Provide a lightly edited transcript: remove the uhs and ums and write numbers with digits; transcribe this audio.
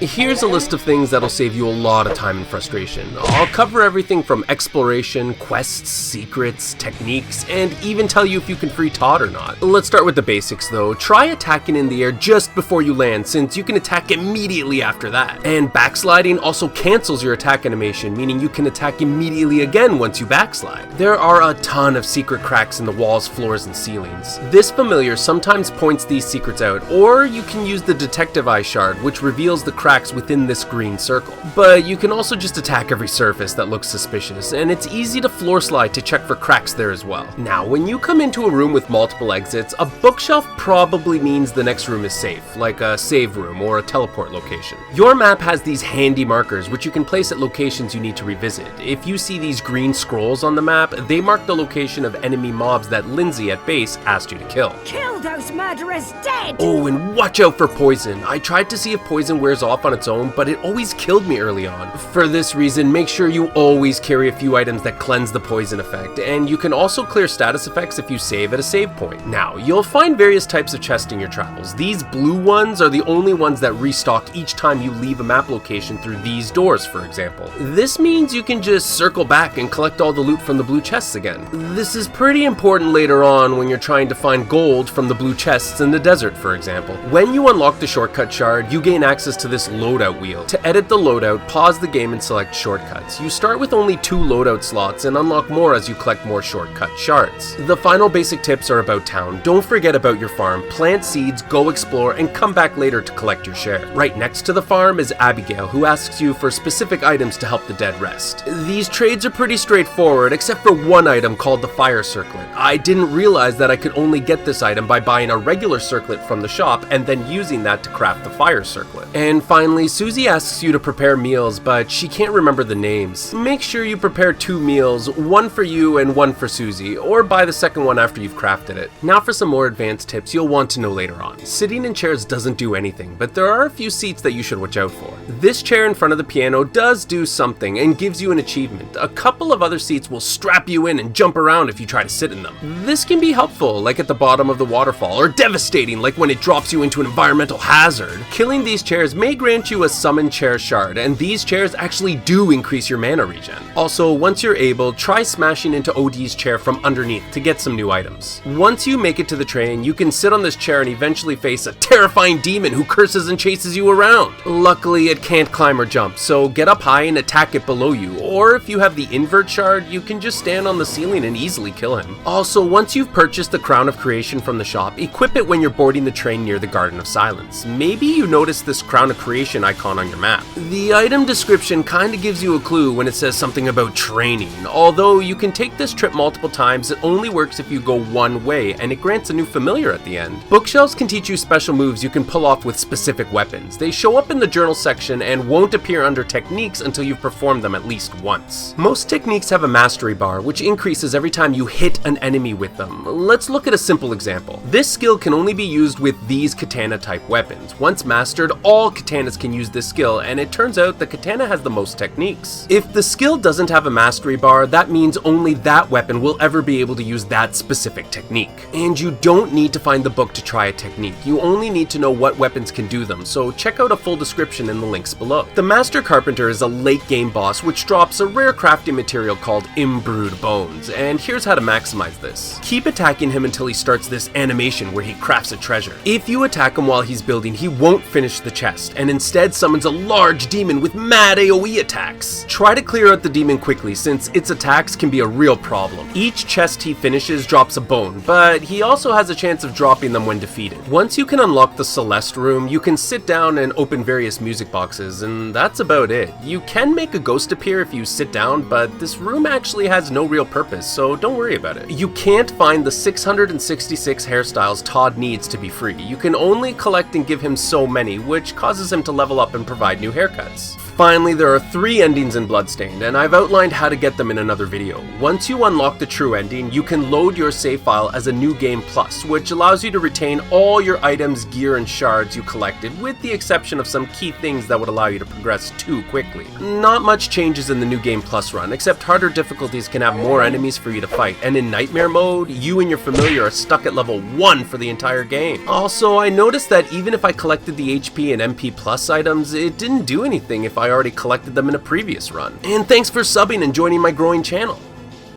Here's a list of things that'll save you a lot of time and frustration. I'll cover everything from exploration, quests, secrets, techniques, and even tell you if you can free Todd or not. Let's start with the basics though. Try attacking in the air just before you land, since you can attack immediately after that. And backsliding also cancels your attack animation, meaning you can attack immediately again once you backslide. There are a ton of secret cracks in the walls, floors, and ceilings. This familiar sometimes points these secrets out, or you can use the detective eye shard, which reveals the cracks within this green circle. But you can also just attack every surface that looks suspicious, and it's easy to floor slide to check for cracks there as well. Now, when you come into a room with multiple exits, a bookshelf probably means the next room is safe, like a save room or a teleport location. Your map has these handy markers, which you can place at locations you need to revisit. If you see these green scrolls on the map, they mark the location of enemy mobs that Lindsay at base asked you to kill. Kill those murderers dead! Oh, and watch out for poison. I tried to see if poison wears off on its own, but it always killed me early on. For this reason, make sure you always carry a few items that cleanse the poison effect, and you can also clear status effects if you save at a save point. Now, you'll find various types of chests in your travels. These blue ones are the only ones that restock each time you leave a map location through these doors, for example. This means you can just circle back and collect all the loot from the blue chests again. This is pretty important later on when you're trying to find gold from the blue chests in the desert, for example. When you unlock the shortcut shard, you gain access to this loadout wheel. To edit the loadout, pause the game and select shortcuts. You start with only 2 loadout slots and unlock more as you collect more shortcut shards. The final basic tips are about town. Don't forget about your farm. Plant seeds, go explore, and come back later to collect your share. Right next to the farm is Abigail, who asks you for specific items to help the dead rest. These trades are pretty straightforward, except for one item called the fire circlet. I didn't realize that I could only get this item by buying a regular circlet from the shop and then using that to craft the fire circlet. And finally, Susie asks you to prepare meals, but she can't remember the names. Make sure you prepare 2 meals, one for you and one for Susie, or buy the second one after you've crafted it. Now for some more advanced tips you'll want to know later on. Sitting in chairs doesn't do anything, but there are a few seats that you should watch out for. This chair in front of the piano does do something and gives you an achievement. A couple of other seats will strap you in and jump around if you try to sit in them. This can be helpful, like at the bottom of the waterfall, or devastating, like when it drops you into an environmental hazard. Killing these chairs may grant you a summon chair shard, and these chairs actually do increase your mana regen. Also, once you're able, try smashing into OD's chair from underneath to get some new items. Once you make it to the train, you can sit on this chair and eventually face a terrifying demon who curses and chases you around. Luckily, it can't climb or jump, so get up high and attack it below you, or if you have the invert shard, you can just stand on the ceiling and easily kill him. Also, once you've purchased the Crown of Creation from the shop, equip it when you're boarding the train near the Garden of Silence. Maybe you notice this Crown of Creation icon on your map. The item description kinda gives you a clue when it says something about training. Although you can take this trip multiple times, it only works if you go one way, and it grants a new familiar at the end. Bookshelves can teach you special moves you can pull off with specific weapons. They show up in the journal section and won't appear under techniques until you've performed them at least once. Most techniques have a mastery bar, which increases every time you hit an enemy with them. Let's look at a simple example. This skill can only be used with these katana type weapons. Once mastered, all katanas can use this skill, and it turns out the katana has the most techniques. If the skill doesn't have a mastery bar, that means only that weapon will ever be able to use that specific technique. And you don't need to find the book to try a technique. You only need to know what weapons can do them, so check out a full description in the links below. The Master Carpenter is a late game boss which drops a rare crafting material called Imbrued bones, and here's how to maximize this. Keep attacking him until he starts this animation where he crafts a treasure. If you attack him while he's building, he won't finish the chest, and instead summons a large demon with mad AoE attacks. Try to clear out the demon quickly, since its attacks can be a real problem. Each chest he finishes drops a bone, but he also has a chance of dropping them when defeated. Once you can unlock the Celeste Room, you can sit down and open various music boxes, and that's about it. You can make a ghost appear if you sit down, but this room actually has no real purpose, so don't worry about it. You can't find the 666 hairstyles Todd needs to be free. You can only collect and give him so many, which causes him to level up and provide new haircuts. Finally, there are 3 endings in Bloodstained, and I've outlined how to get them in another video. Once you unlock the true ending, you can load your save file as a New Game Plus, which allows you to retain all your items, gear, and shards you collected, with the exception of some key things that would allow you to progress too quickly. Not much changes in the New Game Plus run, except harder difficulties can have more enemies for you to fight, and in Nightmare mode, you and your familiar are stuck at level 1 for the entire game. Also, I noticed that even if I collected the HP and MP Plus items, it didn't do anything if I already collected them in a previous run. And thanks for subbing and joining my growing channel.